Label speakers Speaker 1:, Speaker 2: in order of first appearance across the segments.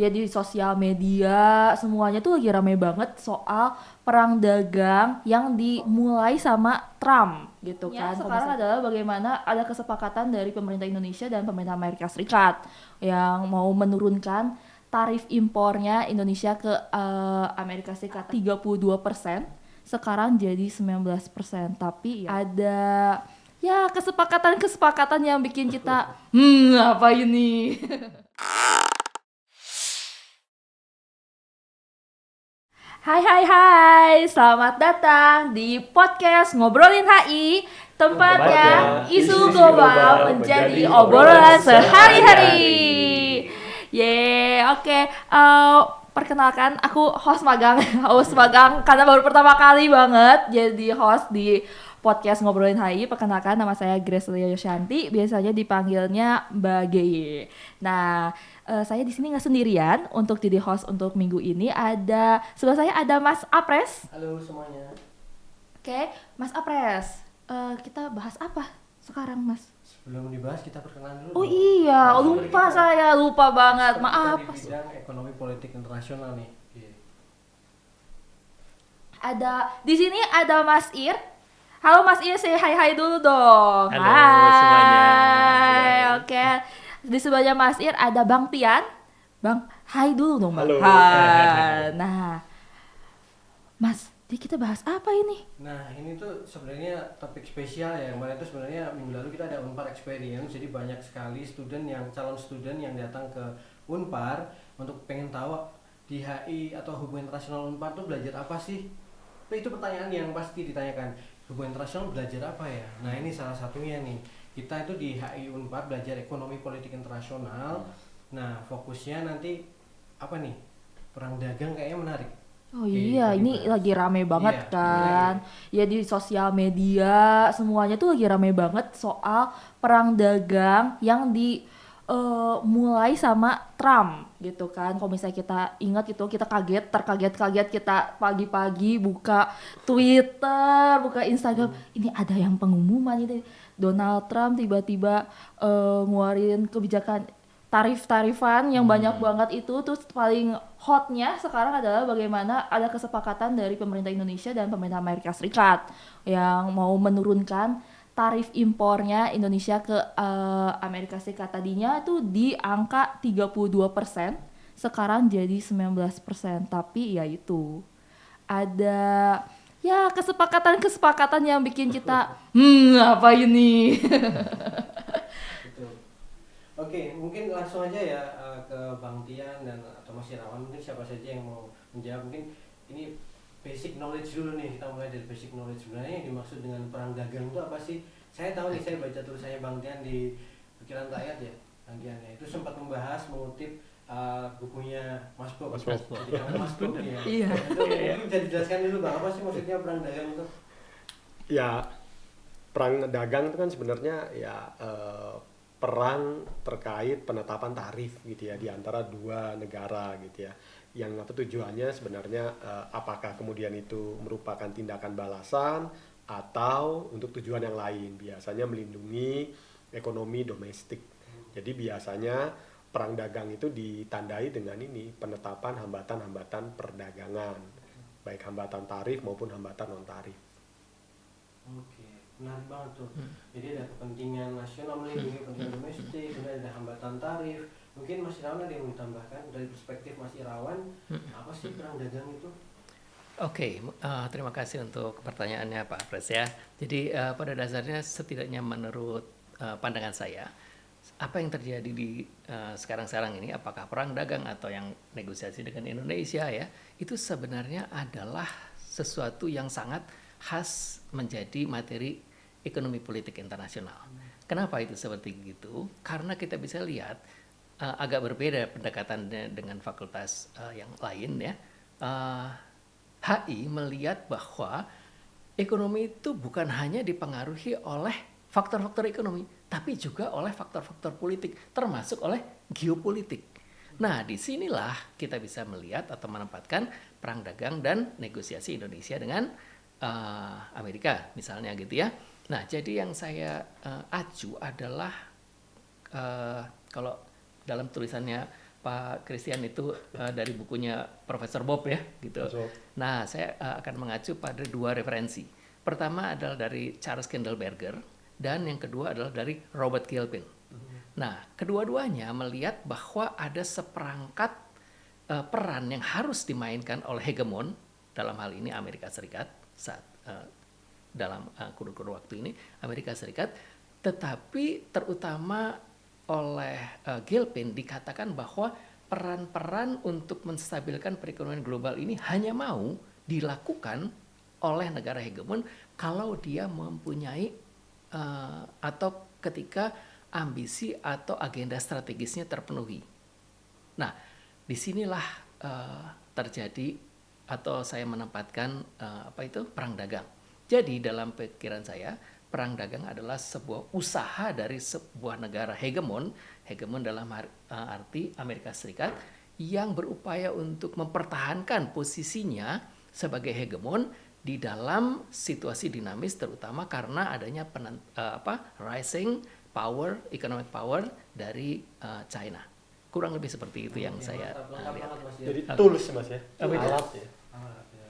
Speaker 1: ya di sosial media semuanya tuh lagi rame banget soal perang dagang yang dimulai sama Trump gitu kan. Sekarang adalah bagaimana ada kesepakatan dari pemerintah Indonesia dan pemerintah Amerika Serikat yang mau menurunkan tarif impornya Indonesia ke Amerika Serikat 32% sekarang jadi 19%. Tapi ya ada ya kesepakatan-kesepakatan yang bikin kita apa ini? Hai, selamat datang di podcast Ngobrolin HI, tempatnya isu global menjadi obrolan sehari-hari. Oke. Perkenalkan, aku host magang, karena baru pertama kali banget jadi host di podcast Ngobrolin HI. Perkenalkan, nama saya Grace Lia Yoshanti, biasanya dipanggilnya Mbak Geye. Nah, saya di sini nggak sendirian untuk jadi host untuk minggu ini. Sebelah saya ada Mas Apres.
Speaker 2: Halo semuanya.
Speaker 1: Oke, Mas Apres, kita bahas apa sekarang, Mas?
Speaker 2: Sebelum dibahas kita perkenalan dulu.
Speaker 1: Oh iya, lupa banget. Maaf.
Speaker 2: Kita di bidang ekonomi politik internasional nih.
Speaker 1: Di sini ada Mas Ir. Halo Mas Ir, say hai dulu dong.
Speaker 3: Halo semuanya.
Speaker 1: Oke. Di sebelahnya Mas Ir ada Bang Tian. Bang, hai dulu dong, Bang.
Speaker 3: Halo.
Speaker 1: Hai. Nah, Mas, jadi kita bahas apa ini?
Speaker 2: Nah, ini tuh sebenarnya topik spesial ya. Kemarin tuh sebenarnya minggu lalu kita ada Unpar Experience. Jadi banyak sekali calon student yang datang ke Unpar untuk pengen tahu di HI atau hubungan internasional Unpar tuh belajar apa sih? Itu pertanyaan yang pasti ditanyakan. Hubungan internasional belajar apa ya? Nah, ini salah satunya nih. Kita itu di HI Unpar belajar ekonomi politik internasional. Nah, fokusnya nanti apa nih? Perang dagang kayaknya menarik.
Speaker 1: Oh iya, ini lagi rame banget kan. Ya di sosial media semuanya tuh lagi rame banget soal perang dagang yang mulai sama Trump gitu kan. Kalau misalnya kita ingat itu, kita terkaget-kaget kita pagi-pagi buka Twitter, buka Instagram, ini ada yang pengumuman ini Donald Trump tiba-tiba ngeluarin kebijakan tarif-tarifan yang banyak banget itu. Terus paling hotnya sekarang adalah bagaimana ada kesepakatan dari pemerintah Indonesia dan pemerintah Amerika Serikat yang mau menurunkan tarif impornya Indonesia ke Amerika Serikat. Tadinya tuh di angka 32%, sekarang jadi 19%. Tapi ya itu ada ya kesepakatan-kesepakatan yang bikin kita apa ini?
Speaker 2: Oke, mungkin langsung aja ya ke Bang Tian dan atau Mas Irawan, mungkin siapa saja yang mau menjawab. Mungkin ini basic knowledge dulu nih, kita mulai dari basic knowledge. Sebenarnya yang dimaksud dengan perang dagang itu apa sih? Saya tahu nih, saya baca tulisannya Bang Tian di Pikiran Rakyat ya, Bang Tian ya. Itu sempat mengutip bukunya Mas Bob. Jadi karena Mas Bob ya.
Speaker 1: Iya.
Speaker 2: Itu mungkin bisa dijelaskan dulu Bang, apa sih maksudnya perang dagang itu?
Speaker 3: Ya, perang dagang itu kan sebenarnya ya perang terkait penetapan tarif gitu ya di antara dua negara gitu ya. Yang apa tujuannya sebenarnya apakah kemudian itu merupakan tindakan balasan atau untuk tujuan yang lain, biasanya melindungi ekonomi domestik. Jadi biasanya perang dagang itu ditandai dengan ini, penetapan hambatan-hambatan perdagangan, baik hambatan tarif maupun hambatan non tarif.
Speaker 2: Oke, menarik banget tuh. Jadi ada kepentingan nasional melindungi kepentingan domestik, kemudian ada hambatan tarif. Mungkin Mas Irawan ada yang mau ditambahkan dari perspektif Mas Irawan, apa sih perang dagang itu?
Speaker 4: Oke, terima kasih untuk pertanyaannya Pak Apres ya. Jadi pada dasarnya setidaknya menurut pandangan saya, apa yang terjadi di sekarang-sekarang ini, apakah perang dagang atau yang negosiasi dengan Indonesia ya, itu sebenarnya adalah sesuatu yang sangat khas menjadi materi ekonomi politik internasional. Kenapa itu seperti itu? Karena kita bisa lihat agak berbeda pendekatannya dengan fakultas yang lain ya. HI melihat bahwa ekonomi itu bukan hanya dipengaruhi oleh faktor-faktor ekonomi, tapi juga oleh faktor-faktor politik, termasuk oleh geopolitik. Nah, disinilah kita bisa melihat atau menempatkan perang dagang dan negosiasi Indonesia dengan Amerika, misalnya gitu ya. Nah, jadi yang saya acu adalah kalau dalam tulisannya Pak Christian itu dari bukunya Profesor Bob ya, gitu.
Speaker 3: Profesor.
Speaker 4: Nah, saya akan mengacu pada 2 referensi. Pertama adalah dari Charles Kindleberger dan yang kedua adalah dari Robert Gilpin. Nah, kedua-duanya melihat bahwa ada seperangkat peran yang harus dimainkan oleh hegemon, dalam hal ini Amerika Serikat saat dalam kurun-kurun waktu ini Amerika Serikat, tetapi terutama oleh Gilpin dikatakan bahwa peran-peran untuk menstabilkan perekonomian global ini hanya mau dilakukan oleh negara hegemon kalau dia mempunyai atau ketika ambisi atau agenda strategisnya terpenuhi. Nah, disinilah terjadi atau saya menempatkan perang dagang. Jadi dalam pikiran saya, perang dagang adalah sebuah usaha dari sebuah negara hegemon dalam arti Amerika Serikat yang berupaya untuk mempertahankan posisinya sebagai hegemon di dalam situasi dinamis, terutama karena adanya rising power, economic power dari China. Kurang lebih seperti itu yang saya lihat.
Speaker 3: Jadi tools Mas ya,
Speaker 4: Apa itu?
Speaker 3: alat ya.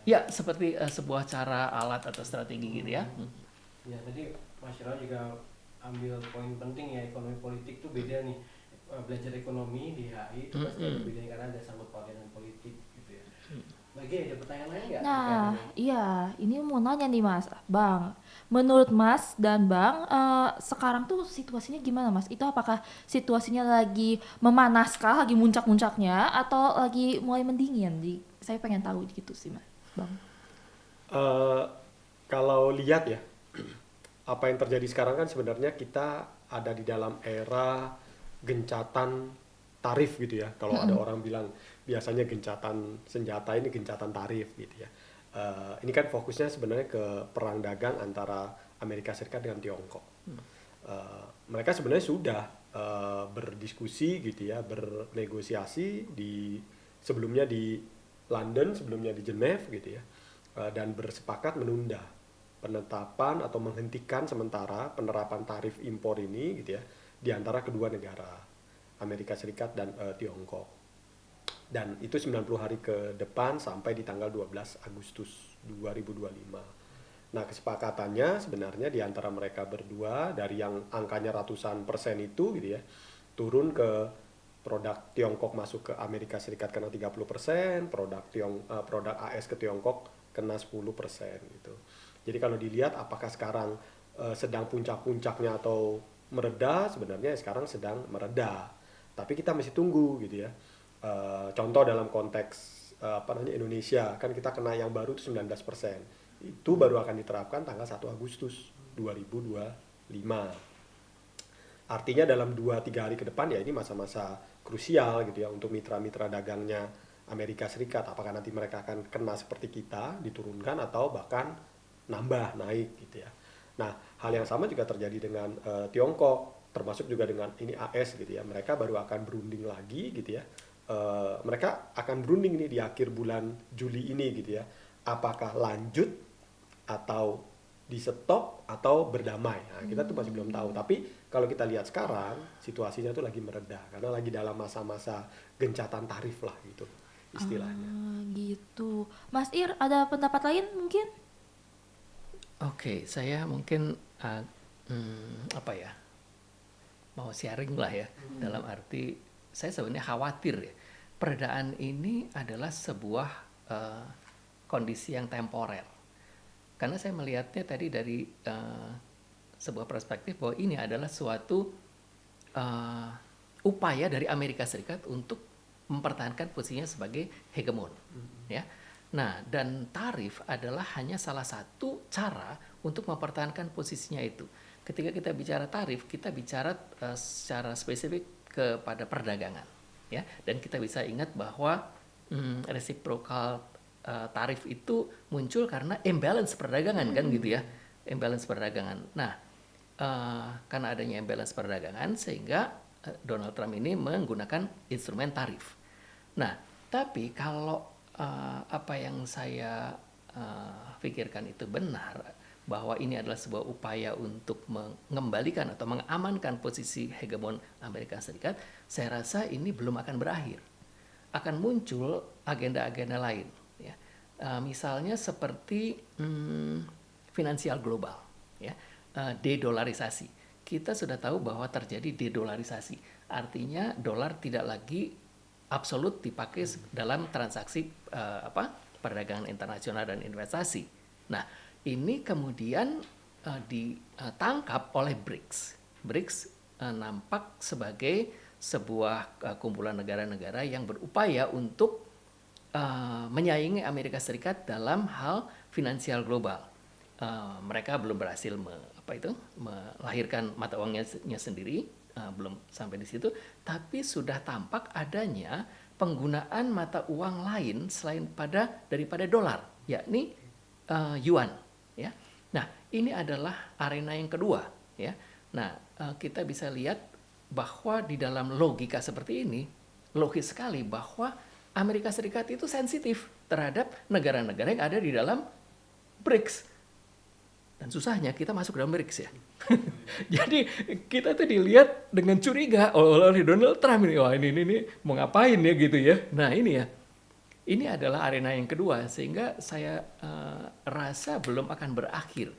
Speaker 4: Ya, seperti sebuah cara, alat atau strategi gitu ya.
Speaker 2: Ya, tadi Mas Ira juga ambil poin penting ya, ekonomi politik tuh beda nih. Belajar ekonomi di HI itu pasti ada bedanya karena ada sangkut pautnya dengan politik gitu ya. Lagi ada pertanyaan lain nggak?
Speaker 1: Nah, iya, ini mau nanya nih Mas, Bang. Menurut Mas dan Bang, sekarang tuh situasinya gimana Mas? Itu apakah situasinya lagi memanas kah, lagi muncak-muncaknya, atau lagi mulai mendingin? Saya pengen tahu gitu sih Mas, Bang.
Speaker 3: Kalau lihat ya, apa yang terjadi sekarang kan sebenarnya kita ada di dalam era gencatan tarif gitu ya. Kalau ada orang bilang biasanya gencatan senjata, ini gencatan tarif gitu ya. Ini kan fokusnya sebenarnya ke perang dagang antara Amerika Serikat dengan Tiongkok. Mereka sebenarnya sudah berdiskusi gitu ya, bernegosiasi sebelumnya di London, sebelumnya di Geneva gitu ya, dan bersepakat menunda penetapan atau menghentikan sementara penerapan tarif impor ini gitu ya di antara kedua negara, Amerika Serikat dan Tiongkok. Dan itu 90 hari ke depan sampai di tanggal 12 Agustus 2025. Nah, kesepakatannya sebenarnya di antara mereka berdua dari yang angkanya ratusan persen itu gitu ya, turun ke produk Tiongkok masuk ke Amerika Serikat kena 30%, produk AS ke Tiongkok kena 10% gitu. Jadi kalau dilihat apakah sekarang sedang puncak-puncaknya atau mereda, sebenarnya sekarang sedang mereda. Tapi kita masih tunggu gitu ya. Contoh dalam konteks Indonesia, kan kita kena yang baru itu 19%. Itu baru akan diterapkan tanggal 1 Agustus 2025. Artinya dalam 2-3 hari ke depan ya ini masa-masa krusial gitu ya untuk mitra-mitra dagangnya Amerika Serikat. Apakah nanti mereka akan kena seperti kita, diturunkan atau bahkan nambah, naik gitu ya. Nah, hal yang sama juga terjadi dengan Tiongkok, termasuk juga dengan ini AS gitu ya. Mereka baru akan berunding lagi gitu ya. Mereka akan berunding nih di akhir bulan Juli ini gitu ya. Apakah lanjut atau di stop atau berdamai. Nah, kita tuh masih belum tahu. Tapi kalau kita lihat sekarang situasinya tuh lagi mereda karena lagi dalam masa-masa gencatan tarif lah gitu istilahnya.
Speaker 1: Gitu. Mas Ir, ada pendapat lain mungkin?
Speaker 4: Oke, saya mungkin mau sharing lah ya, dalam arti saya sebenarnya khawatir ya, peredaan ini adalah sebuah kondisi yang temporer. Karena saya melihatnya tadi dari sebuah perspektif bahwa ini adalah suatu upaya dari Amerika Serikat untuk mempertahankan posisinya sebagai hegemon, ya. Nah, dan tarif adalah hanya salah satu cara untuk mempertahankan posisinya itu. Ketika kita bicara tarif, kita bicara secara spesifik kepada perdagangan, ya. Dan kita bisa ingat bahwa reciprocal tarif itu muncul karena imbalance perdagangan kan gitu ya, imbalance perdagangan. Nah, karena adanya imbalance perdagangan sehingga Donald Trump ini menggunakan instrumen tarif. Nah, tapi kalau apa yang saya pikirkan itu benar, bahwa ini adalah sebuah upaya untuk mengembalikan atau mengamankan posisi hegemon Amerika Serikat, saya rasa ini belum akan berakhir. Akan muncul agenda-agenda lain, ya. Misalnya seperti finansial global, ya, dedolarisasi. Kita sudah tahu bahwa terjadi dedolarisasi, artinya dolar tidak lagi absolut dipakai dalam transaksi perdagangan internasional dan investasi. Nah, ini kemudian ditangkap oleh BRICS. BRICS nampak sebagai sebuah kumpulan negara-negara yang berupaya untuk menyaingi Amerika Serikat dalam hal finansial global. Mereka belum berhasil melahirkan mata uangnya sendiri, belum sampai di situ, tapi sudah tampak adanya penggunaan mata uang lain selain daripada dolar, yakni yuan, ya. Nah, ini adalah arena yang kedua, ya. Nah, kita bisa lihat bahwa di dalam logika seperti ini, logis sekali bahwa Amerika Serikat itu sensitif terhadap negara-negara yang ada di dalam BRICS. Dan susahnya kita masuk dalam BRICS, ya. Jadi kita tuh dilihat dengan curiga oleh Donald Trump ini. Wah, ini mau ngapain ya gitu ya. Nah, ini ya. Ini adalah arena yang kedua, sehingga saya rasa belum akan berakhir.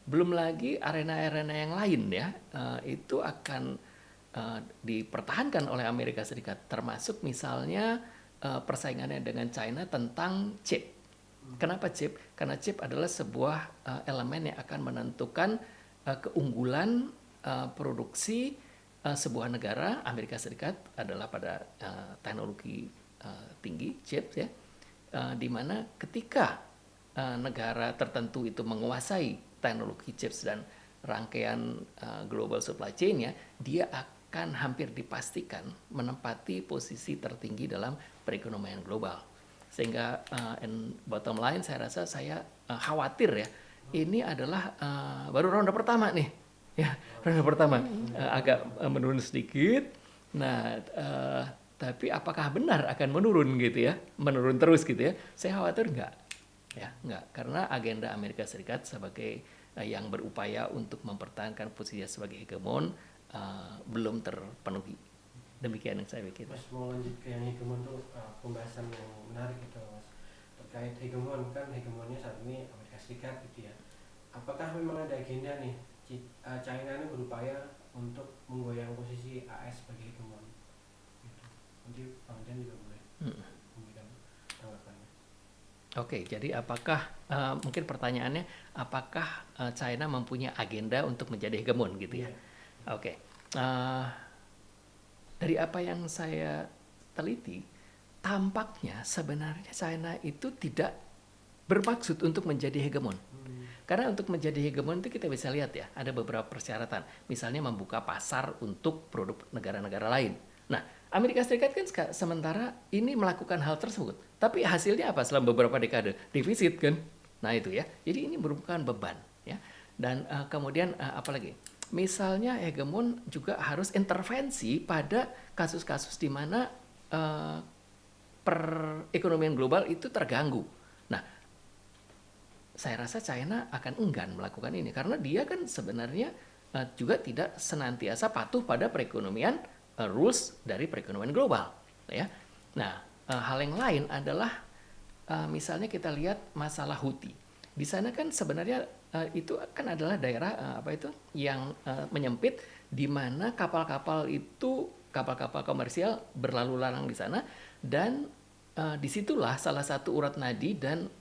Speaker 4: Belum lagi arena-arena yang lain, ya. Itu akan dipertahankan oleh Amerika Serikat, termasuk misalnya persaingannya dengan China tentang chip. Kenapa chip? Karena chip adalah sebuah elemen yang akan menentukan keunggulan produksi sebuah negara. Amerika Serikat adalah pada teknologi tinggi chip, ya, di mana ketika negara tertentu itu menguasai teknologi chips dan rangkaian global supply chain-nya, dia akan hampir dipastikan menempati posisi tertinggi dalam perekonomian global. Sehingga bottom line saya rasa saya khawatir, ya, ini adalah baru ronde pertama nih, ya, ronde pertama agak menurun sedikit. Nah, tapi apakah benar akan menurun gitu, ya, menurun terus gitu, ya? Saya khawatir enggak, ya, enggak, karena agenda Amerika Serikat sebagai yang berupaya untuk mempertahankan posisinya sebagai hegemon belum terpenuhi. Demikian yang saya pikir.
Speaker 2: Mas, mau lanjut ke yang hegemon tuh, pembahasan yang menarik gitu, Mas. Terkait hegemon, kan hegemonnya saat ini Amerika Serikat gitu ya. Apakah memang ada agenda nih China ini berupaya untuk menggoyang posisi AS sebagai hegemon? Gitu. Nanti Bang Jan juga boleh memberikan tanggapannya.
Speaker 4: Oke, jadi apakah mungkin pertanyaannya apakah China mempunyai agenda untuk menjadi hegemon gitu, ya? Oke. Dari apa yang saya teliti, tampaknya sebenarnya China itu tidak bermaksud untuk menjadi hegemon. Karena untuk menjadi hegemon itu kita bisa lihat, ya, ada beberapa persyaratan. Misalnya membuka pasar untuk produk negara-negara lain. Nah, Amerika Serikat kan sementara ini melakukan hal tersebut. Tapi hasilnya apa selama beberapa dekade? Defisit kan? Nah, itu, ya. Jadi ini merupakan beban, ya. Dan kemudian apalagi? Misalnya hegemon juga harus intervensi pada kasus-kasus di mana perekonomian global itu terganggu. Nah, saya rasa China akan enggan melakukan ini karena dia kan sebenarnya juga tidak senantiasa patuh pada perekonomian rules dari perekonomian global, ya. Nah, hal yang lain adalah misalnya kita lihat masalah Houthi. Di sana kan sebenarnya itu kan adalah daerah yang menyempit, di mana kapal-kapal komersial berlalu lalang di sana, dan disitulah salah satu urat nadi dan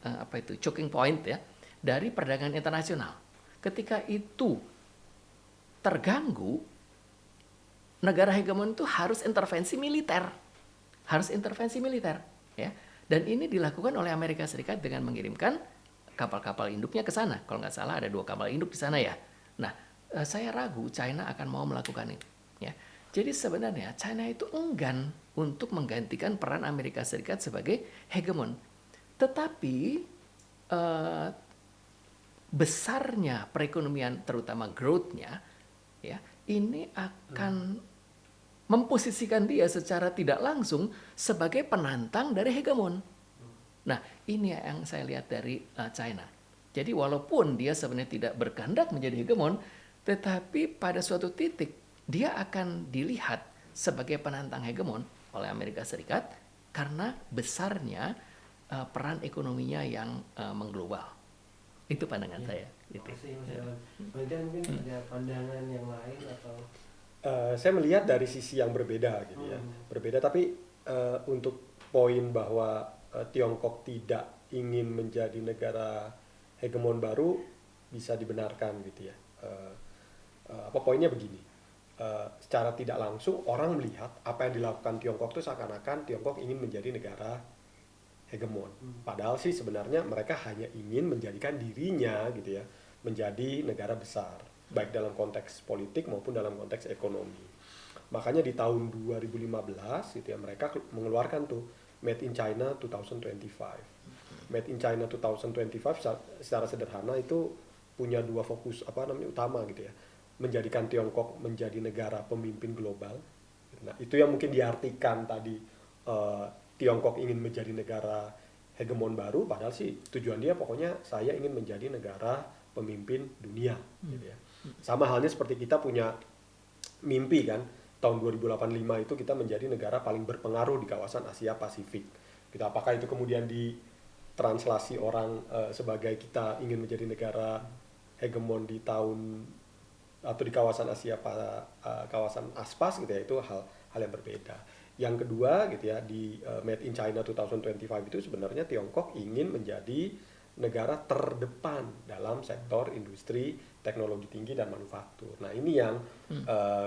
Speaker 4: choking point, ya, dari perdagangan internasional. Ketika itu terganggu, negara hegemon itu harus intervensi militer, ya. Dan ini dilakukan oleh Amerika Serikat dengan mengirimkan kapal-kapal induknya ke sana. Kalau nggak salah ada 2 kapal induk di sana, ya. Nah, saya ragu China akan mau melakukan ini, ya. Jadi sebenarnya China itu enggan untuk menggantikan peran Amerika Serikat sebagai hegemon. Tetapi besarnya perekonomian, terutama growth-nya, ya, ini akan memposisikan dia secara tidak langsung sebagai penantang dari hegemon. Nah, ini yang saya lihat dari China. Jadi walaupun dia sebenarnya tidak berkehendak menjadi hegemon, tetapi pada suatu titik dia akan dilihat sebagai penantang hegemon oleh Amerika Serikat karena besarnya peran ekonominya yang mengglobal. Itu pandangan saya. Gitu.
Speaker 2: Makasih Mas Irwan. Kemudian mungkin ada pandangan yang lain atau
Speaker 3: Saya melihat dari sisi yang berbeda gitu ya. Berbeda, tapi untuk poin bahwa Tiongkok tidak ingin menjadi negara hegemon baru bisa dibenarkan gitu ya. Poinnya begini. Secara tidak langsung orang melihat apa yang dilakukan Tiongkok itu seakan-akan Tiongkok ingin menjadi negara hegemon. Padahal sih sebenarnya mereka hanya ingin menjadikan dirinya gitu ya menjadi negara besar, baik dalam konteks politik maupun dalam konteks ekonomi. Makanya di tahun 2015 gitu ya mereka mengeluarkan tuh Made in China 2025. Made in China 2025 secara sederhana itu punya dua fokus utama gitu ya. Menjadikan Tiongkok menjadi negara pemimpin global. Nah, itu yang mungkin diartikan tadi Tiongkok ingin menjadi negara hegemon baru, padahal sih tujuan dia pokoknya saya ingin menjadi negara pemimpin dunia gitu ya. Sama halnya seperti kita punya mimpi kan, tahun 2085 itu kita menjadi negara paling berpengaruh di kawasan Asia Pasifik. Gitu. Apakah itu kemudian ditranslasi orang sebagai kita ingin menjadi negara hegemon di tahun atau di kawasan Asia kawasan ASPAS gitu ya, itu hal yang berbeda. Yang kedua gitu ya, di Made in China 2025 itu sebenarnya Tiongkok ingin menjadi negara terdepan dalam sektor industri, teknologi tinggi dan manufaktur. Nah, ini yang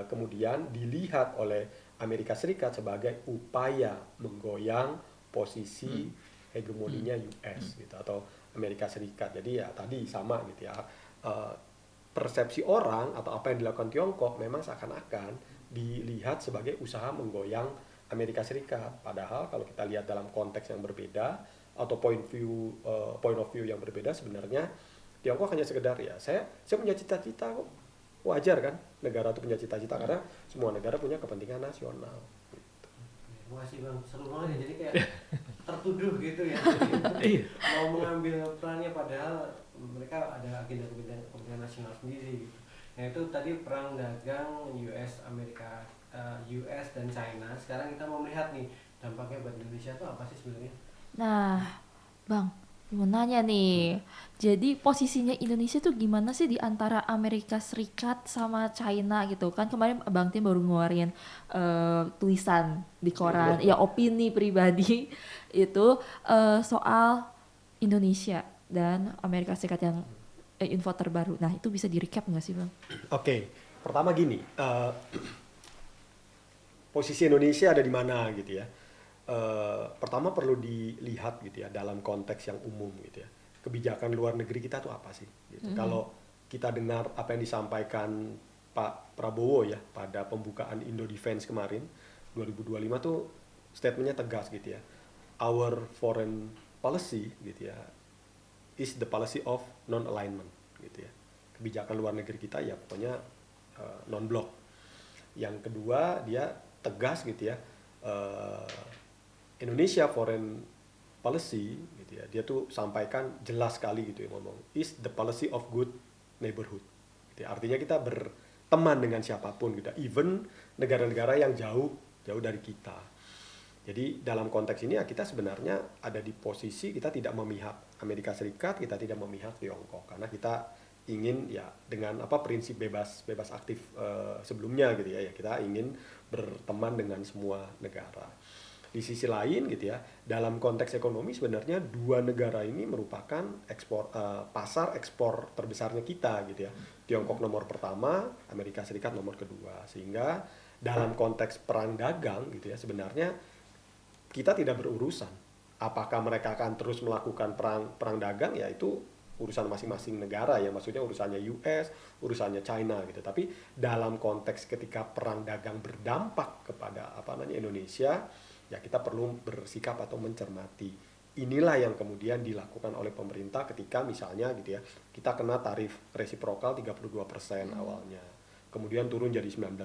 Speaker 3: kemudian dilihat oleh Amerika Serikat sebagai upaya menggoyang posisi hegemoninya US gitu atau Amerika Serikat. Jadi ya tadi sama gitu ya. Persepsi orang atau apa yang dilakukan Tiongkok memang seakan-akan dilihat sebagai usaha menggoyang Amerika Serikat. Padahal kalau kita lihat dalam konteks yang berbeda atau point of view yang berbeda, sebenarnya Tiongkok hanya sekedar ya saya punya cita-cita kok. Wajar kan negara itu punya cita-cita karena semua negara punya kepentingan nasional. Gitu.
Speaker 2: Terima kasih Bang, seru banget ya, jadi kayak tertuduh gitu ya.
Speaker 4: Iya.
Speaker 2: Mau mengambil perannya padahal mereka ada agenda kepentingan nasional sendiri gitu. Nah itu tadi perang dagang US dan China. Sekarang kita mau melihat nih dampaknya buat Indonesia itu apa sih sebenarnya?
Speaker 1: Nah, Bang, mau nanya nih. Jadi posisinya Indonesia tuh gimana sih di antara Amerika Serikat sama China gitu? Kan kemarin Bang Tim baru ngeluarin tulisan di koran, ya opini pribadi itu soal Indonesia dan Amerika Serikat yang info terbaru. Nah, itu bisa di-recap nggak sih, Bang?
Speaker 3: Oke, pertama gini, posisi Indonesia ada di mana gitu ya. Pertama perlu dilihat gitu ya dalam konteks yang umum gitu ya. Kebijakan luar negeri kita tuh apa sih? Gitu. Kalau kita dengar apa yang disampaikan Pak Prabowo ya pada pembukaan Indo Defense kemarin 2025 tuh statementnya tegas gitu ya. Our foreign policy gitu ya is the policy of non-alignment gitu ya. Kebijakan luar negeri kita ya pokoknya non-blok. Yang kedua dia tegas gitu ya. Indonesia foreign policy gitu ya, dia tuh sampaikan jelas sekali gitu ya ngomong is the policy of good neighborhood gitu ya. Artinya kita berteman dengan siapapun gitu, even negara-negara yang jauh dari kita. Jadi dalam konteks ini ya kita sebenarnya ada di posisi kita tidak memihak Amerika Serikat, kita tidak memihak Tiongkok karena kita ingin ya dengan prinsip bebas aktif sebelumnya gitu ya, kita ingin berteman dengan semua negara. Di sisi lain gitu ya, dalam konteks ekonomi sebenarnya dua negara ini merupakan pasar ekspor terbesarnya kita gitu ya. Tiongkok nomor pertama, Amerika Serikat nomor kedua. Sehingga dalam konteks perang dagang gitu ya, sebenarnya kita tidak berurusan. Apakah mereka akan terus melakukan perang dagang, ya itu urusan masing-masing negara ya, maksudnya urusannya US, urusannya China gitu. Tapi dalam konteks ketika perang dagang berdampak kepada Indonesia, ya kita perlu bersikap atau mencermati. Inilah yang kemudian dilakukan oleh pemerintah ketika misalnya gitu ya, kita kena tarif resiprokal 32% awalnya. Kemudian turun jadi 19%.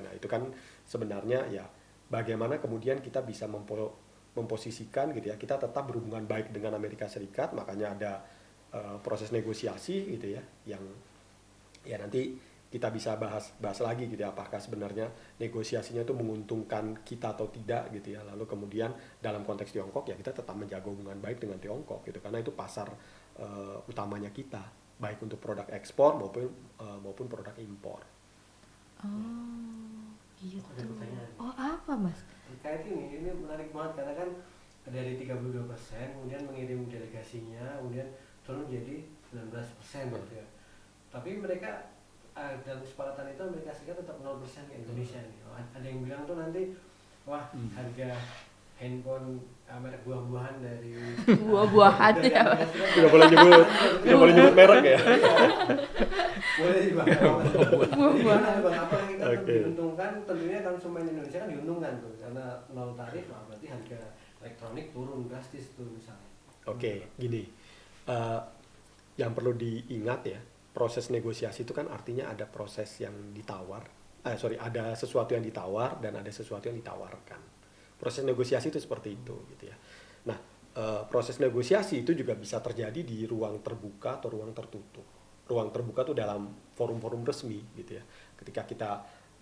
Speaker 3: Nah, itu kan sebenarnya ya bagaimana kemudian kita bisa memposisikan gitu ya, kita tetap berhubungan baik dengan Amerika Serikat, makanya ada proses negosiasi gitu ya, yang ya nanti kita bisa bahas lagi gitu ya, apakah sebenarnya negosiasinya itu menguntungkan kita atau tidak gitu ya. Lalu kemudian dalam konteks Tiongkok ya kita tetap menjaga hubungan baik dengan Tiongkok gitu, karena itu pasar utamanya kita, baik untuk produk ekspor maupun produk impor.
Speaker 1: Oh, gitu.
Speaker 2: Ada pertanyaan.
Speaker 1: Oh, apa Mas?
Speaker 2: Terkait ini menarik banget karena kan dari 32% kemudian mengirim delegasinya, kemudian turun jadi 19% gitu ya. Tapi mereka dalam kesepakatan itu Amerika Serikat tetap 0% ke Indonesia nih. Ada yang bilang tuh nanti wah harga handphone merek buah-buahan dari
Speaker 1: Buah-buahan
Speaker 2: dari
Speaker 1: ya.
Speaker 2: Amerika Serikat
Speaker 3: Tidak boleh nyebut merek ya.
Speaker 2: boleh dibahas.
Speaker 1: Buah-buahan.
Speaker 2: Bang, apa yang kita
Speaker 3: Oke.
Speaker 2: diuntungkan? Tentunya konsumen Indonesia kan diuntungkan tuh karena nol tarif, berarti harga elektronik turun drastis tuh misalnya.
Speaker 3: Oke, gini, yang perlu diingat ya, proses negosiasi itu kan artinya ada proses yang ditawar, ada sesuatu yang ditawar dan ada sesuatu yang ditawarkan. Proses negosiasi itu seperti itu, gitu ya. Nah, proses negosiasi itu juga bisa terjadi di ruang terbuka atau ruang tertutup. Ruang terbuka itu dalam forum-forum resmi, gitu ya. Ketika kita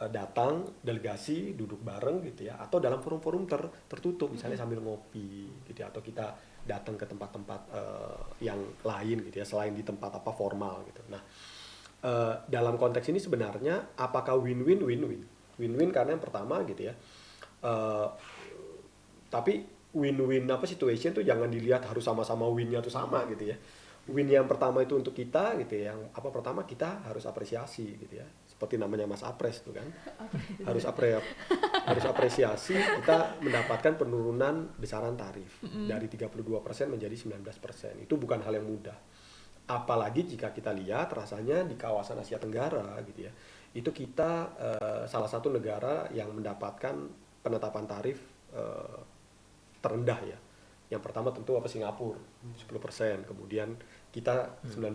Speaker 3: datang delegasi duduk bareng gitu ya, atau dalam forum-forum tertutup misalnya sambil ngopi gitu ya, atau kita datang ke tempat-tempat yang lain gitu ya selain di tempat formal gitu. Nah, dalam konteks ini sebenarnya apakah win-win? Win-win karena yang pertama gitu ya, tapi win-win situation tuh jangan dilihat harus sama-sama winnya tuh sama gitu ya. Win yang pertama itu untuk kita gitu ya, yang pertama kita harus apresiasi gitu ya, seperti namanya Mas Apres tuh kan, harus apresiasi kita mendapatkan penurunan besaran tarif dari 32% menjadi 19%. Itu bukan hal yang mudah, apalagi jika kita lihat rasanya di kawasan Asia Tenggara gitu ya, itu kita salah satu negara yang mendapatkan penetapan tarif terendah ya. Yang pertama tentu Singapura 10%, kemudian kita 19%,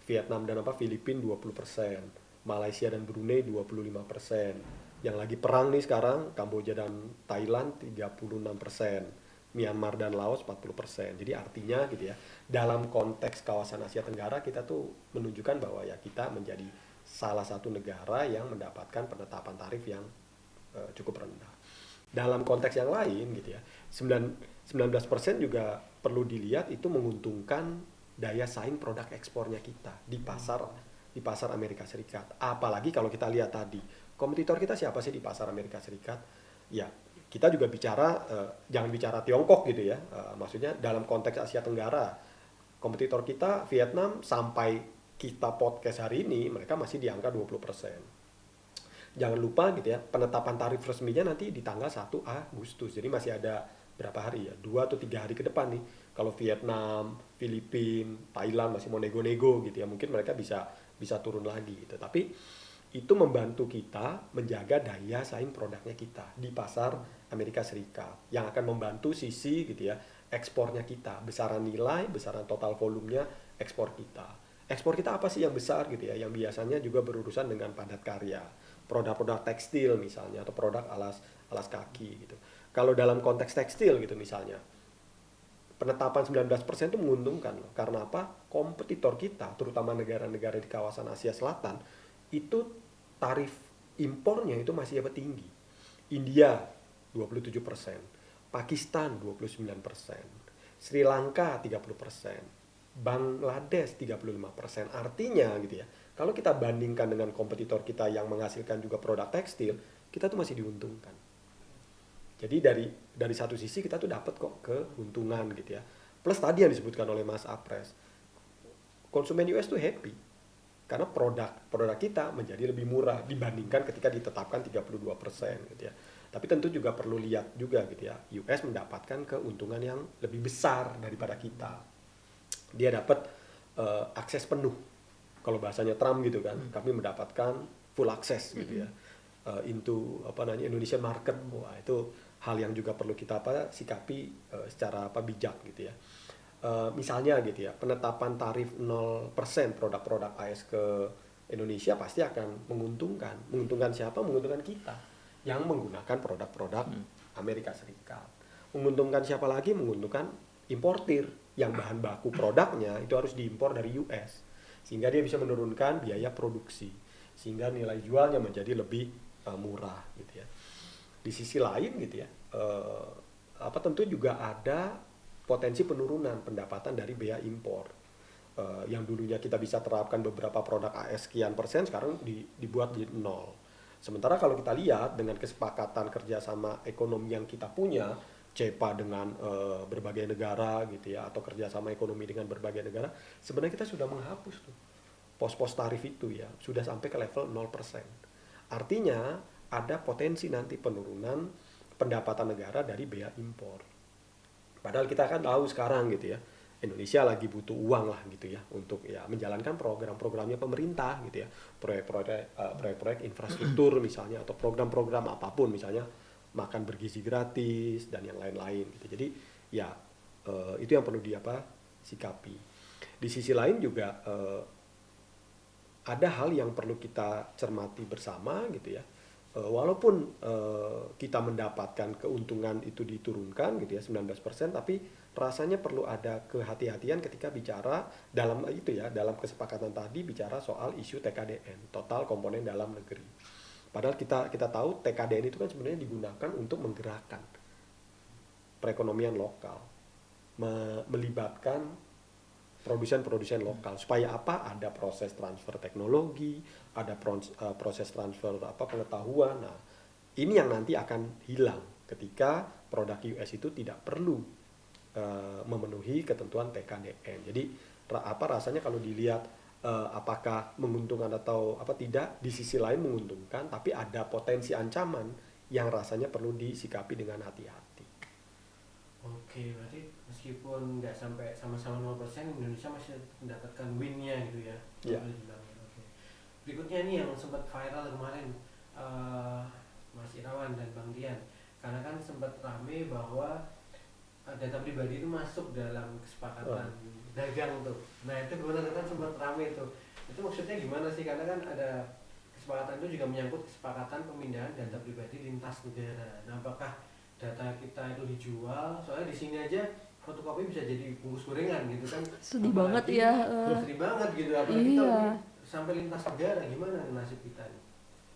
Speaker 3: Vietnam dan Filipina 20%, Malaysia dan Brunei 25%. Yang lagi perang nih sekarang Kamboja dan Thailand 36%, Myanmar dan Laos 40%. Jadi artinya gitu ya, dalam konteks kawasan Asia Tenggara kita tuh menunjukkan bahwa ya kita menjadi salah satu negara yang mendapatkan penetapan tarif yang cukup rendah. Dalam konteks yang lain gitu ya, 19% juga perlu dilihat itu menguntungkan daya saing produk ekspornya kita di pasar Amerika Serikat. Apalagi kalau kita lihat tadi, kompetitor kita siapa sih di pasar Amerika Serikat? Ya, kita juga bicara jangan bicara Tiongkok gitu ya. Maksudnya dalam konteks Asia Tenggara, kompetitor kita Vietnam sampai kita podcast hari ini mereka masih di angka 20%. Jangan lupa gitu ya, penetapan tarif resminya nanti di tanggal 1 Agustus. Jadi masih ada berapa hari ya? 2 atau 3 hari ke depan nih. Kalau Vietnam, Filipina, Thailand masih mau nego-nego gitu ya, mungkin mereka bisa turun lagi gitu. Tapi itu membantu kita menjaga daya saing produknya kita di pasar Amerika Serikat, yang akan membantu sisi gitu ya, ekspornya kita, besaran nilai, besaran total volumenya ekspor kita. Ekspor kita apa sih yang besar gitu ya, yang biasanya juga berurusan dengan padat karya, produk-produk tekstil misalnya, atau produk alas kaki gitu. Kalau dalam konteks tekstil gitu misalnya, penetapan 19% itu menguntungkan loh. Karena apa? Kompetitor kita, terutama negara-negara di kawasan Asia Selatan, itu tarif impornya itu masih tinggi. India 27%, Pakistan 29%, Sri Lanka 30%, Bangladesh 35%. Artinya gitu ya, kalau kita bandingkan dengan kompetitor kita yang menghasilkan juga produk tekstil, kita tuh masih diuntungkan. Jadi dari satu sisi kita tuh dapat kok keuntungan gitu ya. Plus tadi yang disebutkan oleh Mas Apres, konsumen US tuh happy karena produk kita menjadi lebih murah dibandingkan ketika ditetapkan 32% gitu ya. Tapi tentu juga perlu lihat juga gitu ya, US mendapatkan keuntungan yang lebih besar daripada kita. Dia dapat akses penuh, kalau bahasanya Trump gitu kan, kami mendapatkan full access gitu ya, into Indonesian market. Wah, itu hal yang juga perlu kita sikapi secara bijak gitu ya. Misalnya gitu ya, penetapan tarif 0% produk-produk AS ke Indonesia pasti akan menguntungkan siapa? Menguntungkan kita yang menggunakan produk-produk Amerika Serikat. Menguntungkan siapa lagi? Menguntungkan importir yang bahan baku produknya itu harus diimpor dari US, sehingga dia bisa menurunkan biaya produksi, sehingga nilai jualnya menjadi lebih murah gitu ya. Di sisi lain gitu ya, tentu juga ada potensi penurunan pendapatan dari bea impor. Yang dulunya kita bisa terapkan beberapa produk AS sekian persen, sekarang dibuat di nol. Sementara kalau kita lihat dengan kesepakatan kerjasama ekonomi yang kita punya, CEPA dengan berbagai negara gitu ya, atau kerjasama ekonomi dengan berbagai negara, sebenarnya kita sudah menghapus tuh pos-pos tarif itu ya, sudah sampai ke level 0%. Artinya ada potensi nanti penurunan pendapatan negara dari bea impor. Padahal kita kan tahu sekarang gitu ya, Indonesia lagi butuh uang lah gitu ya untuk ya menjalankan program-programnya pemerintah gitu ya, proyek-proyek infrastruktur misalnya, atau program-program apapun misalnya makan bergizi gratis dan yang lain-lain gitu. Jadi ya itu yang perlu sikapi. Di sisi lain juga ada hal yang perlu kita cermati bersama gitu ya. Walaupun kita mendapatkan keuntungan itu diturunkan gitu ya 19%, tapi rasanya perlu ada kehati-hatian ketika bicara dalam kesepakatan tadi bicara soal isu TKDN, total komponen dalam negeri. Padahal kita tahu TKDN itu kan sebenarnya digunakan untuk menggerakkan perekonomian lokal, melibatkan produsen-produsen lokal, supaya ada proses transfer teknologi, ada proses transfer pengetahuan. Nah, ini yang nanti akan hilang ketika produk US itu tidak perlu memenuhi ketentuan TKDN. Jadi rasanya kalau dilihat apakah menguntungkan atau tidak, di sisi lain menguntungkan, tapi ada potensi ancaman yang rasanya perlu disikapi dengan hati-hati.
Speaker 2: Oke, berarti meskipun nggak sampai sama-sama 0%, Indonesia masih mendapatkan win-nya gitu ya.
Speaker 3: Iya.
Speaker 2: Oke. Berikutnya nih yang sempat viral kemarin, Mas Irawan dan Bang Dian, karena kan sempat rame bahwa data pribadi itu masuk dalam kesepakatan dagang tuh. Nah itu gimana, kan sempat rame tuh. Itu maksudnya gimana sih? Karena kan ada kesepakatan itu juga menyangkut kesepakatan pemindahan data pribadi lintas negara. Nah, apakah data kita itu dijual? Soalnya di sini aja fotokopi bisa jadi bungkus gorengan gitu kan.
Speaker 1: Sedih banget ya.
Speaker 2: Sedih banget gitu. Apalagi kita sampai lintas negara, gimana nasib kita nih?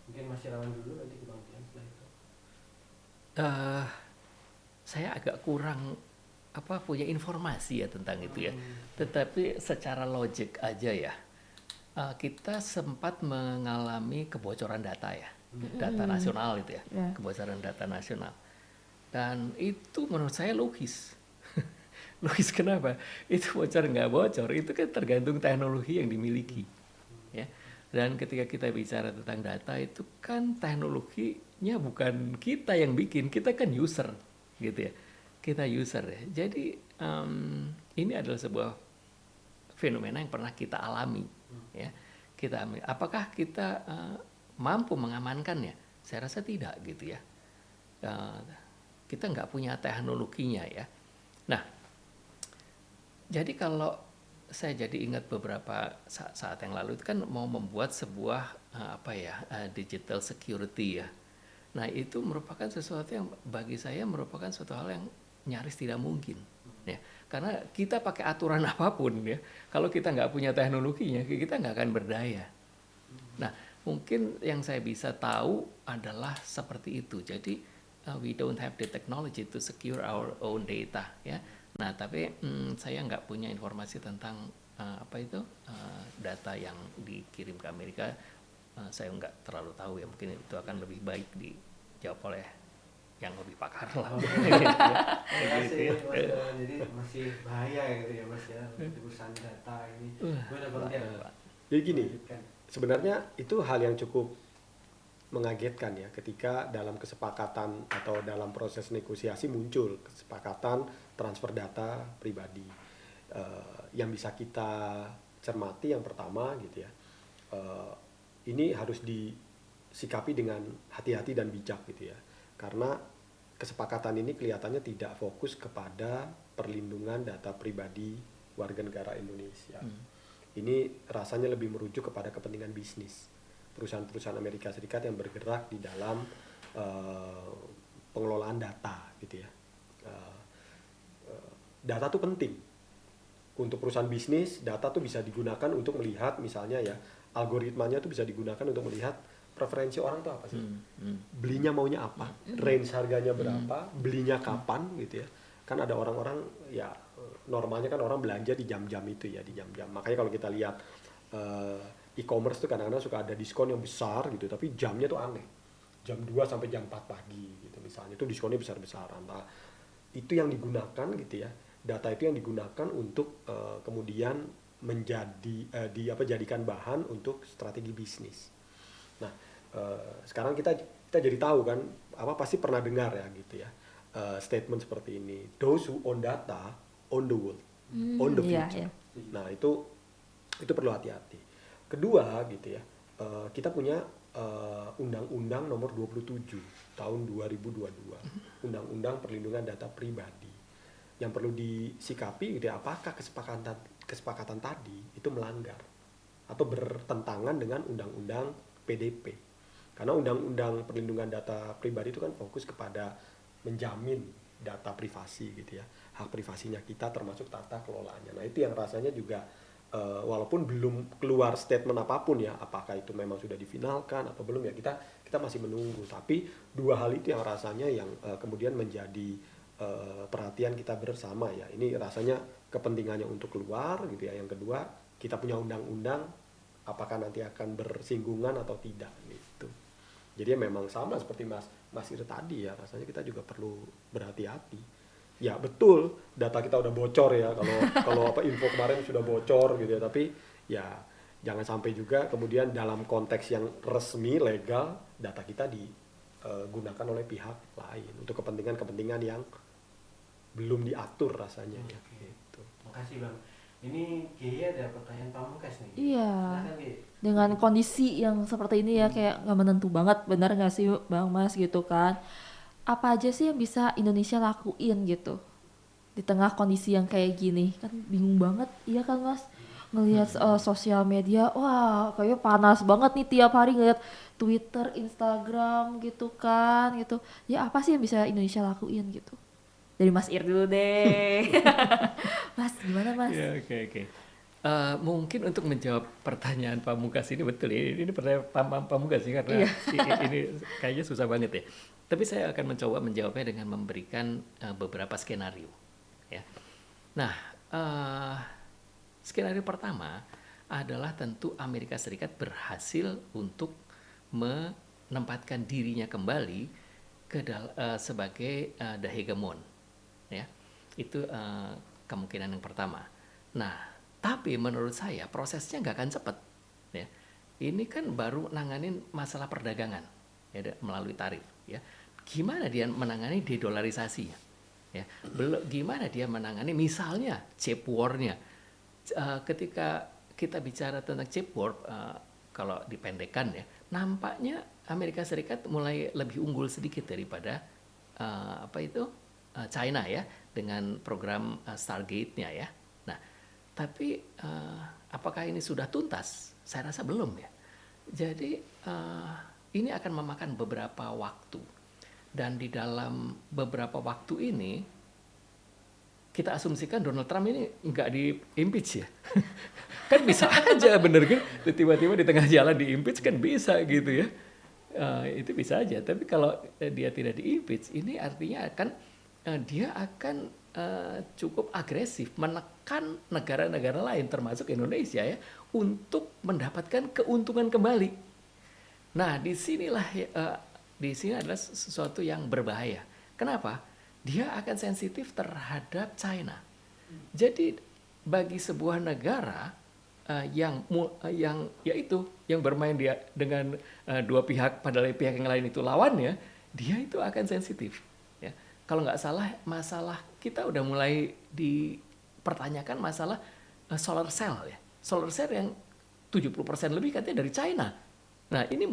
Speaker 2: Mungkin Mas Irawan dulu, nanti ke Bang Dian setelah itu.
Speaker 4: Saya agak kurang punya informasi ya tentang itu ya. Tetapi secara logik aja ya, kita sempat mengalami kebocoran data ya, data nasional itu ya, kebocoran data nasional. Dan itu menurut saya logis. Logis kenapa? Itu bocor nggak bocor, itu kan tergantung teknologi yang dimiliki. Ya. Dan ketika kita bicara tentang data, itu kan teknologinya bukan kita yang bikin, kita kan user gitu ya. Kita user ya. Jadi ini adalah sebuah fenomena yang pernah kita alami. Ya. Apakah kita mampu mengamankannya? Saya rasa tidak gitu ya. Kita nggak punya teknologinya ya. Nah, jadi kalau saya jadi ingat beberapa saat yang lalu itu kan mau membuat sebuah digital security ya. Nah itu merupakan sesuatu yang bagi saya merupakan suatu hal yang nyaris tidak mungkin. Ya, karena kita pakai aturan apapun ya, kalau kita nggak punya teknologinya, kita nggak akan berdaya. Nah, mungkin yang saya bisa tahu adalah seperti itu. Jadi we don't have the technology to secure our own data ya. Nah tapi saya nggak punya informasi tentang data yang dikirim ke Amerika. Saya nggak terlalu tahu ya, mungkin itu akan lebih baik dijawab oleh yang lebih pakar lah.
Speaker 2: Jadi masih bahaya gitu ya Mas ya, urusan data ini.
Speaker 3: Jadi gini, sebenarnya itu hal yang cukup mengagetkan ya ketika dalam kesepakatan atau dalam proses negosiasi muncul kesepakatan transfer data pribadi. Yang bisa kita cermati yang pertama gitu ya, ini harus disikapi dengan hati-hati dan bijak gitu ya, karena kesepakatan ini kelihatannya tidak fokus kepada perlindungan data pribadi warga negara Indonesia. Ini rasanya lebih merujuk kepada kepentingan bisnis perusahaan-perusahaan Amerika Serikat yang bergerak di dalam pengelolaan data gitu ya. Data itu penting untuk perusahaan bisnis, data tuh bisa digunakan untuk melihat misalnya ya, algoritmanya tuh bisa digunakan untuk melihat preferensi orang tuh apa sih, belinya maunya apa, range harganya berapa, belinya kapan gitu ya. Kan ada orang-orang ya, normalnya kan orang belanja di jam-jam itu ya, di jam-jam. Makanya kalau kita lihat e-commerce tuh kadang-kadang suka ada diskon yang besar gitu, tapi jamnya tuh aneh. Jam 2 sampai jam 4 pagi gitu misalnya, itu diskonnya besar-besaran. Nah, itu yang digunakan gitu ya. Data itu yang digunakan untuk kemudian jadikan bahan untuk strategi bisnis. Nah, sekarang kita jadi tahu kan, pasti pernah dengar ya gitu ya, statement seperti ini. Those who own data own the world, own the
Speaker 1: Iya,
Speaker 3: future.
Speaker 1: iya.
Speaker 3: Nah, itu perlu hati-hati. Kedua gitu ya, kita punya Undang-Undang Nomor 27 tahun 2022, Undang-Undang Perlindungan Data Pribadi. Yang perlu disikapi gitu ya, apakah kesepakatan tadi itu melanggar atau bertentangan dengan Undang-Undang PDP. Karena Undang-Undang Perlindungan Data Pribadi itu kan fokus kepada menjamin data privasi gitu ya, hak privasinya kita termasuk tata kelolaannya. Nah, itu yang rasanya juga walaupun belum keluar statement apapun ya, apakah itu memang sudah difinalkan atau belum ya, kita masih menunggu. Tapi dua hal itu yang rasanya yang kemudian menjadi perhatian kita bersama ya. Ini rasanya kepentingannya untuk keluar gitu ya. Yang kedua, kita punya undang-undang, apakah nanti akan bersinggungan atau tidak gitu. Jadi memang sama seperti Mas Ir tadi ya, rasanya kita juga perlu berhati-hati. Ya betul, data kita udah bocor ya, kalau info kemarin sudah bocor gitu ya, tapi ya jangan sampai juga kemudian dalam konteks yang resmi legal data kita digunakan oleh pihak lain untuk kepentingan yang belum diatur rasanya ya. Gitu.
Speaker 2: Makasih Bang. Ini Gia ada pertanyaan pamungkas nih.
Speaker 1: Iya.
Speaker 2: Silakan, Gi.
Speaker 1: Dengan kondisi yang seperti ini ya, kayak nggak menentu banget, benar nggak sih Bang Mas gitu kan? Apa aja sih yang bisa Indonesia lakuin gitu di tengah kondisi yang kayak gini? Kan bingung banget, iya kan Mas? Ngelihat sosial media, wah kayaknya panas banget nih tiap hari ngeliat Twitter, Instagram gitu kan gitu. Ya apa sih yang bisa Indonesia lakuin gitu? Dari Mas Ir dulu deh. Mas, gimana Mas?
Speaker 4: Ya, oke. Mungkin untuk menjawab pertanyaan Pamungkas ini betul ya, ini pertanyaan Pamungkas sih karena ini kayaknya susah banget ya. Tapi saya akan mencoba menjawabnya dengan memberikan beberapa skenario. Ya. Nah, skenario pertama adalah tentu Amerika Serikat berhasil untuk menempatkan dirinya kembali sebagai the hegemon. Ya, itu kemungkinan yang pertama. Nah, tapi menurut saya prosesnya nggak akan cepat. Ya, ini kan baru nanganin masalah perdagangan ya, melalui tarif. Ya, gimana dia menangani dedolarisasinya? Ya, gimana dia menangani misalnya chip war-nya? Ketika kita bicara tentang chip war, kalau dipendekkan ya, nampaknya Amerika Serikat mulai lebih unggul sedikit daripada China ya, dengan program Stargate-nya ya. Nah, tapi apakah ini sudah tuntas? Saya rasa belum ya. Jadi ini akan memakan beberapa waktu. Dan di dalam beberapa waktu ini kita asumsikan Donald Trump ini nggak di-impeach ya. Kan bisa aja bener kan, tiba-tiba di tengah jalan di-impeach kan bisa gitu ya. Itu bisa aja. Tapi kalau dia tidak di-impeach, ini artinya dia akan cukup agresif menekan negara-negara lain termasuk Indonesia ya untuk mendapatkan keuntungan kembali. Nah, di sini adalah sesuatu yang berbahaya. Kenapa? Dia akan sensitif terhadap China. Jadi bagi sebuah negara yang bermain dia dengan dua pihak, padahal pihak yang lain itu lawannya, dia itu akan sensitif. Ya. Kalau nggak salah, masalah kita udah mulai dipertanyakan masalah solar cell ya. Solar cell yang 70% lebih katanya dari China. Nah, ini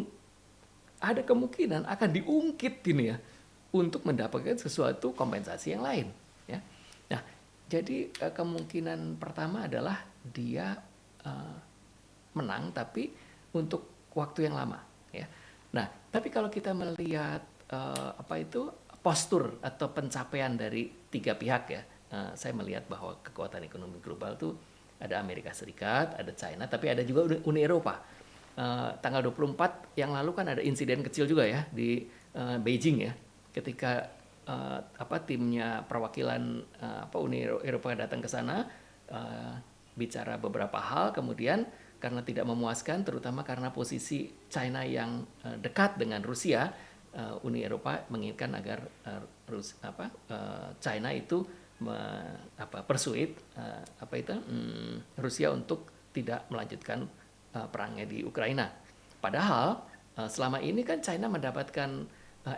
Speaker 4: ada kemungkinan akan diungkit ini ya untuk mendapatkan sesuatu kompensasi yang lain ya. Nah, jadi kemungkinan pertama adalah dia menang tapi untuk waktu yang lama ya. Nah, tapi kalau kita melihat postur atau pencapaian dari tiga pihak ya, saya melihat bahwa kekuatan ekonomi global tuh ada Amerika Serikat, ada China, tapi ada juga Uni Eropa. Tanggal 24 yang lalu kan ada insiden kecil juga ya di Beijing ya, ketika timnya perwakilan Uni Eropa datang ke sana, bicara beberapa hal, kemudian karena tidak memuaskan, terutama karena posisi China yang dekat dengan Rusia, Uni Eropa menginginkan agar China itu persuade Rusia untuk tidak melanjutkan perangnya di Ukraina. Padahal selama ini kan China mendapatkan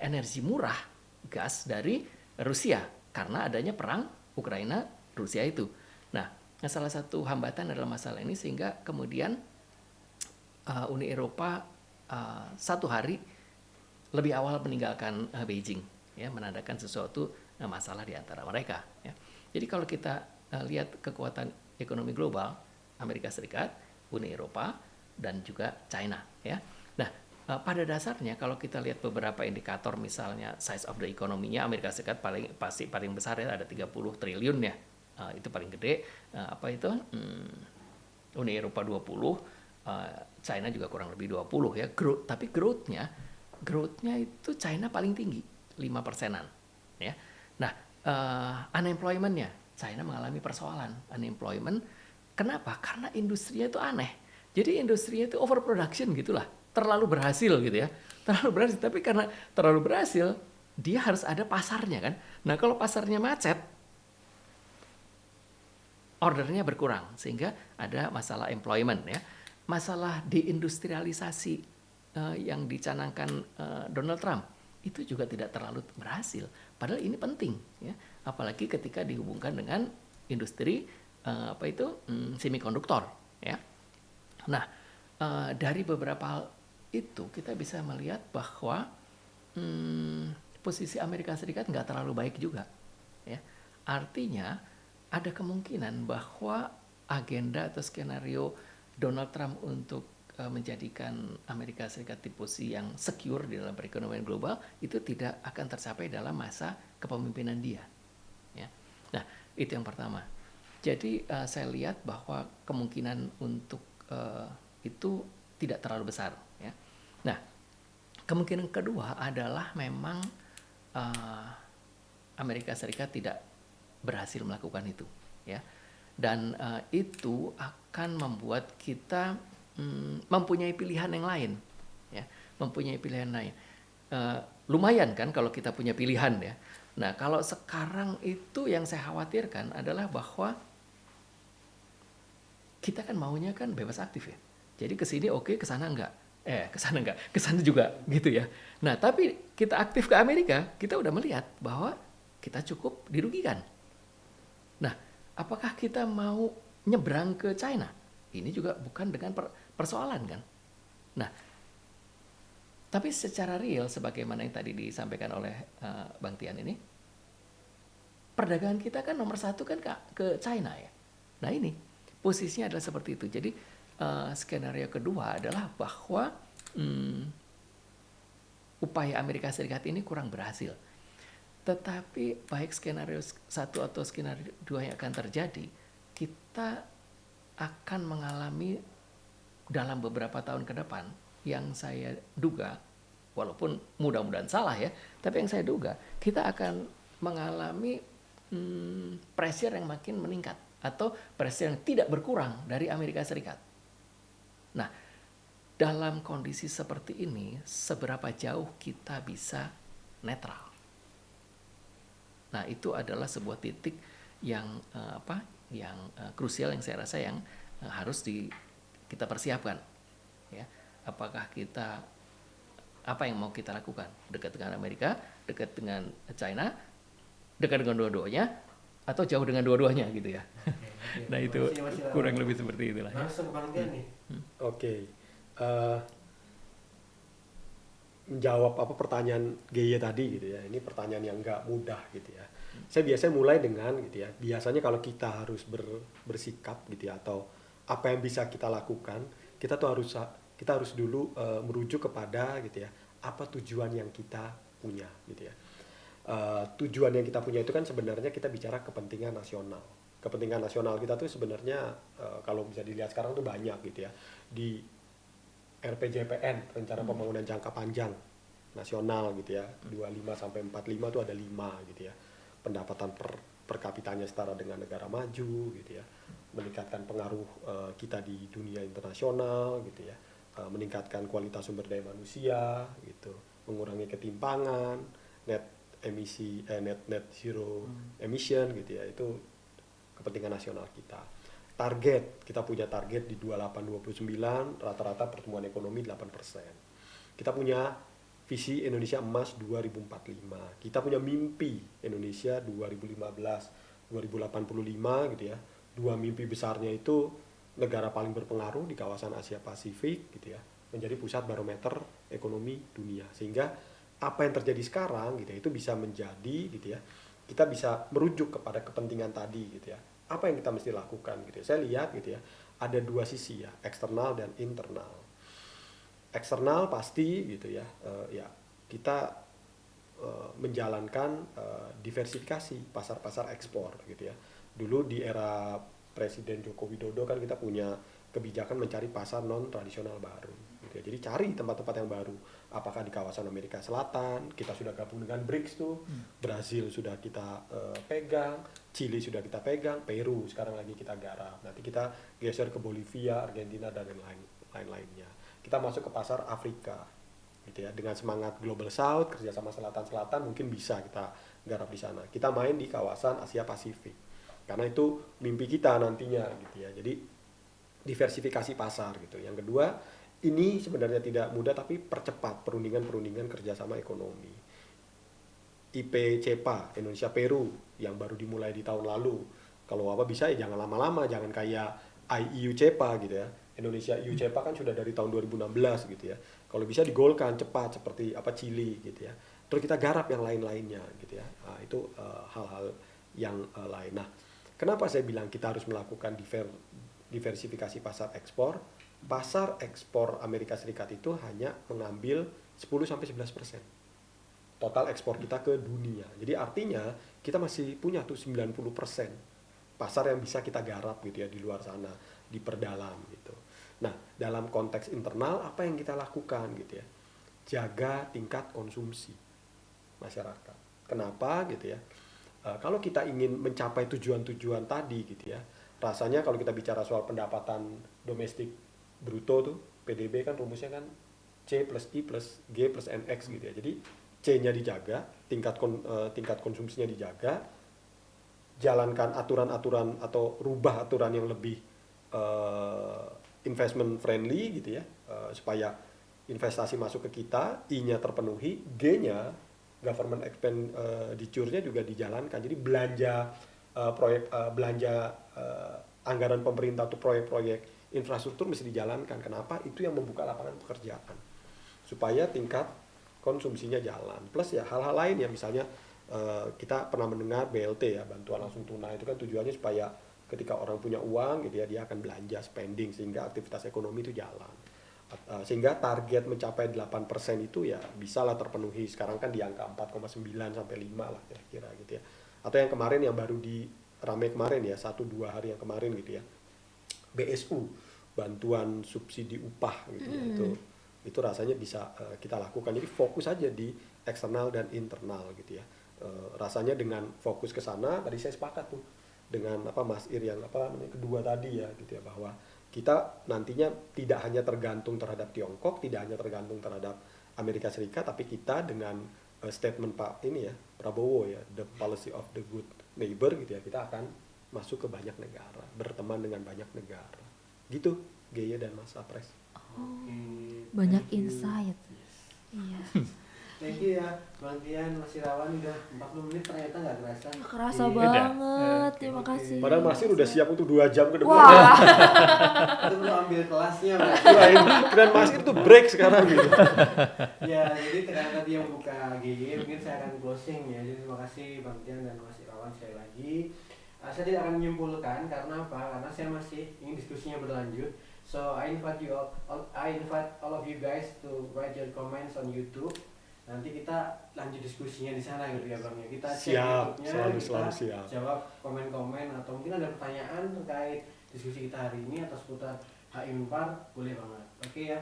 Speaker 4: energi murah gas dari Rusia karena adanya perang Ukraina Rusia itu. Nah, salah satu hambatan adalah masalah ini sehingga kemudian Uni Eropa 1 hari lebih awal meninggalkan Beijing, ya, menandakan sesuatu masalah di antara mereka. Ya. Jadi kalau kita lihat kekuatan ekonomi global, Amerika Serikat, Uni Eropa, dan juga China. Ya. Nah, pada dasarnya kalau kita lihat beberapa indikator, misalnya size of the economy-nya, Amerika Serikat pasti paling besar ya, ada 30 triliun ya, itu paling gede. Uni Eropa 20, China juga kurang lebih 20 ya. Tapi growth-nya itu China paling tinggi, 5%-an. Ya. Nah, unemployment-nya, China mengalami persoalan unemployment. Kenapa? Karena industrinya itu aneh. Jadi industrinya itu overproduction gitulah, terlalu berhasil gitu ya. Terlalu berhasil, tapi karena terlalu berhasil, dia harus ada pasarnya kan. Nah, kalau pasarnya macet, ordernya berkurang, sehingga ada masalah employment ya. Masalah deindustrialisasi yang dicanangkan Donald Trump itu juga tidak terlalu berhasil. Padahal ini penting ya, apalagi ketika dihubungkan dengan industri semikonduktor ya. Nah, dari beberapa hal itu kita bisa melihat bahwa posisi Amerika Serikat nggak terlalu baik juga ya. Artinya ada kemungkinan bahwa agenda atau skenario Donald Trump untuk menjadikan Amerika Serikat di posisi yang secure di dalam perekonomian global itu tidak akan tercapai dalam masa kepemimpinan dia. Ya. Nah, itu yang pertama. Jadi saya lihat bahwa kemungkinan untuk itu tidak terlalu besar. Ya. Nah, kemungkinan kedua adalah memang Amerika Serikat tidak berhasil melakukan itu. Ya. Dan itu akan membuat kita mempunyai pilihan yang lain, ya, mempunyai pilihan lain. Lumayan kan kalau kita punya pilihan ya. Nah, kalau sekarang itu yang saya khawatirkan adalah bahwa kita kan maunya kan bebas aktif ya. Jadi ke sini oke, ke sana enggak. Ke sana enggak, ke sana juga gitu ya. Nah, tapi kita aktif ke Amerika, kita udah melihat bahwa kita cukup dirugikan. Nah, apakah kita mau nyebrang ke China? Ini juga bukan dengan persoalan kan. Nah, tapi secara real sebagaimana yang tadi disampaikan oleh Bang Tian ini, perdagangan kita kan nomor 1 kan ke China ya. Nah ini posisinya adalah seperti itu. Jadi skenario kedua adalah bahwa upaya Amerika Serikat ini kurang berhasil. Tetapi baik skenario 1 atau skenario 2 yang akan terjadi, kita akan mengalami dalam beberapa tahun ke depan yang saya duga, walaupun mudah-mudahan salah ya, tapi yang saya duga kita akan mengalami pressure yang makin meningkat atau pressure yang tidak berkurang dari Amerika Serikat. Nah, dalam kondisi seperti ini, seberapa jauh kita bisa netral? Nah, itu adalah sebuah titik yang krusial yang saya rasa yang harus kita persiapkan. Ya, apakah apa yang mau kita lakukan? Dekat dengan Amerika, dekat dengan China, dekat dengan dua-duanya, atau jauh dengan dua-duanya gitu ya. Okay. Nah itu kurang lebih seperti itulah.
Speaker 2: Langsung Bang Tian nih.
Speaker 3: Oke. Menjawab pertanyaan Geye tadi gitu ya. Ini pertanyaan yang nggak mudah gitu ya. Saya biasanya mulai dengan gitu ya. Biasanya kalau kita harus bersikap gitu ya, atau apa yang bisa kita lakukan, kita harus dulu merujuk kepada gitu ya, apa tujuan yang kita punya gitu ya. tujuan yang kita punya itu kan sebenarnya kita bicara kepentingan nasional. Kepentingan nasional kita tuh sebenarnya kalau bisa dilihat sekarang tuh banyak gitu ya. Di RPJPN, Rencana Pembangunan Jangka Panjang Nasional gitu ya, 25 sampai 45 tuh ada 5 gitu ya. Pendapatan per kapitanya setara dengan negara maju gitu ya. Meningkatkan pengaruh kita di dunia internasional gitu ya. Meningkatkan kualitas sumber daya manusia gitu, mengurangi ketimpangan, net zero emission gitu ya, itu kepentingan nasional kita. Target, kita punya target di 28-29, rata-rata pertumbuhan ekonomi 8%. Kita punya visi Indonesia Emas 2045. Kita punya mimpi Indonesia 2015-2085 gitu ya. Dua mimpi besarnya itu negara paling berpengaruh di kawasan Asia Pasifik gitu ya, menjadi pusat barometer ekonomi dunia. Sehingga apa yang terjadi sekarang gitu ya, itu bisa menjadi gitu ya, kita bisa merujuk kepada kepentingan tadi gitu ya. Apa yang kita mesti lakukan gitu ya. Saya lihat gitu ya, ada dua sisi ya, eksternal dan internal. Eksternal pasti gitu ya, ya kita menjalankan diversifikasi pasar-pasar ekspor gitu ya. Dulu di era Presiden Joko Widodo kan kita punya kebijakan mencari pasar non tradisional baru gitu ya. Jadi cari tempat-tempat yang baru. Apakah di kawasan Amerika Selatan, kita sudah gabung dengan BRICS tuh, Brazil sudah kita pegang, Chili sudah kita pegang, Peru sekarang lagi kita garap. Nanti kita geser ke Bolivia, Argentina dan lain-lainnya. Kita masuk ke pasar Afrika gitu ya, dengan semangat Global South, kerjasama selatan-selatan mungkin bisa kita garap di sana. Kita main di kawasan Asia Pasifik karena itu mimpi kita nantinya gitu ya. Jadi diversifikasi pasar gitu. Yang kedua, ini sebenarnya tidak mudah tapi percepat perundingan kerjasama ekonomi. IPCPA Indonesia Peru yang baru dimulai di tahun lalu. Kalau apa bisa ya jangan lama-lama, jangan kayak IEU-CEPA gitu ya. Indonesia EU-CEPA kan sudah dari tahun 2016 gitu ya. Kalau bisa digolkan cepat seperti apa Chili gitu ya. Terus kita garap yang lain-lainnya gitu ya. Nah, itu hal-hal yang lain. Nah, kenapa saya bilang kita harus melakukan diversifikasi pasar ekspor? Pasar ekspor Amerika Serikat itu hanya mengambil 10-11% total ekspor kita ke dunia. Jadi artinya kita masih punya tuh 90% pasar yang bisa kita garap gitu ya di luar sana, diperdalam gitu. Nah, dalam konteks internal apa yang kita lakukan gitu ya? Jaga tingkat konsumsi masyarakat. Kenapa gitu ya? Kalau kita ingin mencapai tujuan-tujuan tadi gitu ya, rasanya kalau kita bicara soal pendapatan domestik bruto tuh, PDB kan rumusnya kan C plus I plus G plus NX gitu ya. Jadi C-nya dijaga, tingkat konsumsinya dijaga, jalankan aturan-aturan atau rubah aturan yang lebih investment friendly gitu ya, supaya investasi masuk ke kita, I-nya terpenuhi, G-nya government expenditure-nya juga dijalankan. Jadi belanja anggaran pemerintah untuk proyek-proyek infrastruktur mesti dijalankan. Kenapa? Itu yang membuka lapangan pekerjaan supaya tingkat konsumsinya jalan. Plus ya hal-hal lain ya, misalnya kita pernah mendengar BLT ya, bantuan langsung tunai, itu kan tujuannya supaya ketika orang punya uang gitu ya, dia akan belanja, spending, sehingga aktivitas ekonomi itu jalan. Sehingga target mencapai 8% itu ya bisalah terpenuhi. Sekarang kan di angka 4,9 sampai 5 lah kira-kira gitu ya. Atau yang kemarin yang baru rame kemarin ya, 1-2 hari yang kemarin gitu ya, BSU, bantuan subsidi upah gitu ya, itu rasanya bisa kita lakukan. Jadi fokus aja di eksternal dan internal gitu ya. Rasanya dengan fokus ke sana, tadi saya sepakat tuh dengan Mas Ir yang kedua tadi ya gitu ya, bahwa kita nantinya tidak hanya tergantung terhadap Tiongkok, tidak hanya tergantung terhadap Amerika Serikat, tapi kita dengan statement Pak ini ya, Prabowo ya, the policy of the good neighbor gitu ya, kita akan masuk ke banyak negara, berteman dengan banyak negara. Gitu, Gaya dan Mas Apres.
Speaker 1: Banyak insight. Iya.
Speaker 2: Thank you ya, Bang Tian, Mas Irawan, udah 40 menit ternyata nggak kerasa.
Speaker 1: Kerasa
Speaker 2: Iya.
Speaker 1: banget, terima kasih.
Speaker 3: Padahal Mas Ir udah siap untuk 2 jam ke depan.
Speaker 1: Wah,
Speaker 2: Itu perlu ambil kelasnya, Mas.
Speaker 3: Keren Mas Ir tuh break sekarang gitu.
Speaker 2: Ya, jadi ternyata dia membuka GG, mungkin saya akan closing ya. Jadi terima kasih Bang Tian dan Mas Irawan sekali lagi. Saya tidak akan menyimpulkan karena apa? Karena saya masih ingin diskusinya berlanjut. So I invite all of you guys to write your comments on YouTube. nanti kita lanjut diskusinya di sana gitu ya Bang ya. Kita cek
Speaker 3: Siap,
Speaker 2: YouTube-nya,
Speaker 3: selalu
Speaker 2: kita
Speaker 3: siap.
Speaker 2: jawab komen-komen atau mungkin ada pertanyaan terkait diskusi kita hari ini atau seputar HI Unpar, boleh banget. Oke ya.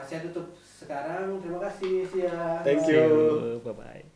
Speaker 2: Saya tutup sekarang. Terima kasih.
Speaker 3: Thank
Speaker 4: See
Speaker 3: you.
Speaker 4: you. Bye bye.